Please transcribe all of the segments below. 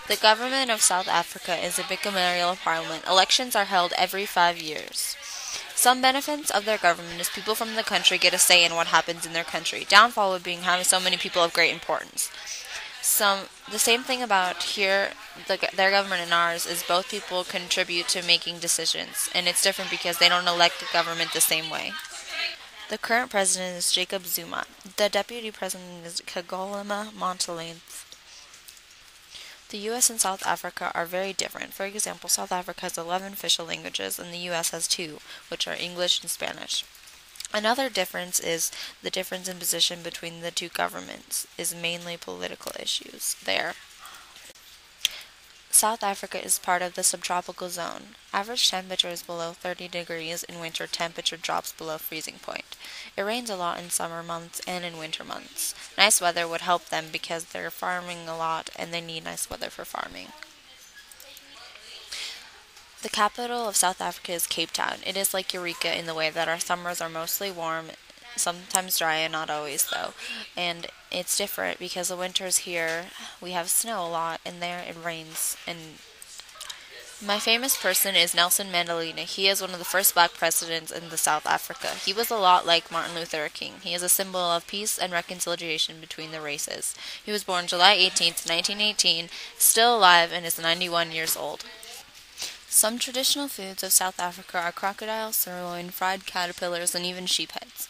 The government of South Africa is a bicameral parliament. Elections are held every 5 years. Some benefits of their government is people from the country get a say in what happens in their country. Downfall would be having so many people of great importance. The same thing about here, their government and ours is both people contribute to making decisions, and it's different because they don't elect the government the same way. The current president is Jacob Zuma. The deputy president is Kgalema Motlanthe. The U.S. and South Africa are very different. For example, South Africa has 11 official languages, and the U.S. has 2, which are English and Spanish. Another difference is the difference in position between the two governments is mainly political issues there. South Africa is part of the subtropical zone. Average temperature is below 30 degrees. In winter, temperature drops below freezing point. It rains a lot in summer months and in winter months. Nice weather would help them because they're farming a lot and they need nice weather for farming. The capital of South Africa is Cape Town. It is like Eureka in the way that our summers are mostly warm, sometimes dry, and not always though. And it's different because the winters here, we have snow a lot, and there it rains. And my famous person is Nelson Mandela. He is one of the first black presidents in the South Africa. He was a lot like Martin Luther King. He is a symbol of peace and reconciliation between the races. He was born July 18th, 1918, still alive, and is 91 years old. Some traditional foods of South Africa are crocodile, sirloin, fried caterpillars, and even sheep heads.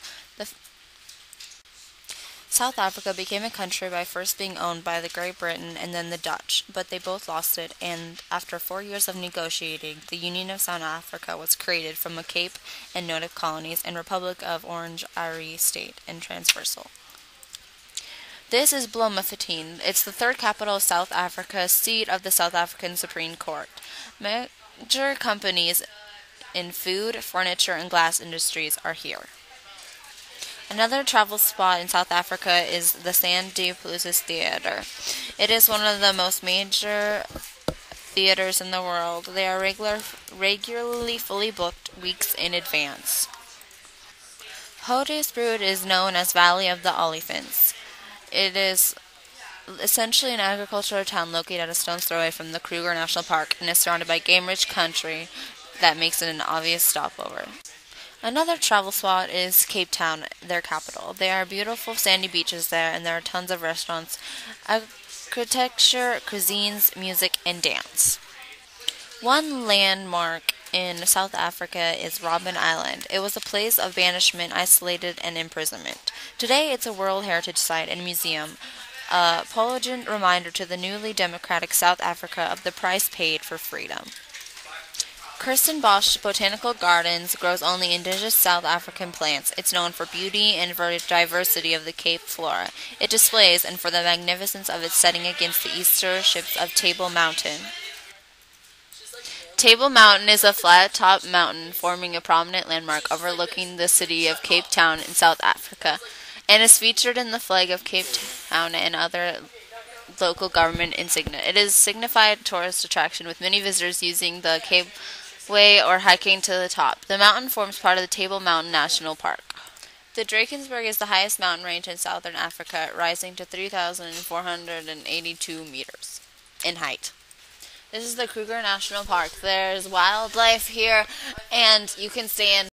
South Africa became a country by first being owned by the Great Britain and then the Dutch, but they both lost it, and after 4 years of negotiating, the Union of South Africa was created from a Cape and native colonies and Republic of Orange Free State and Transversal. This is Bloemfontein. It's the third capital of South Africa, seat of the South African Supreme Court. Major companies in food, furniture, and glass industries are here. Another travel spot in South Africa is the Sandton Theater. It is one of the most major theaters in the world. They are regularly fully booked weeks in advance. Hoedspruit is known as Valley of the Elephants. It is essentially an agricultural town located a stone's throw away from the Kruger National Park and is surrounded by game-rich country that makes it an obvious stopover. Another travel spot is Cape Town, their capital. There are beautiful sandy beaches there, and there are tons of restaurants, architecture, cuisines, music, and dance. One landmark in South Africa is Robben Island. It was a place of banishment, isolated, and imprisonment. Today, it's a World Heritage Site and museum, a poignant reminder to the newly democratic South Africa of the price paid for freedom. Kirstenbosch Botanical Gardens grows only indigenous South African plants. It's known for beauty and for diversity of the Cape flora it displays and for the magnificence of its setting against the eastern ships of Table Mountain. Table Mountain is a flat-topped mountain forming a prominent landmark overlooking the city of Cape Town in South Africa and is featured in the flag of Cape Town and other local government insignia. It is a signified tourist attraction with many visitors using the Cape Way or hiking to the top. The mountain forms part of the Table Mountain National Park. The Drakensberg is the highest mountain range in southern Africa, rising to 3,482 meters in height. This is the Kruger National Park. There's wildlife here, and you can stand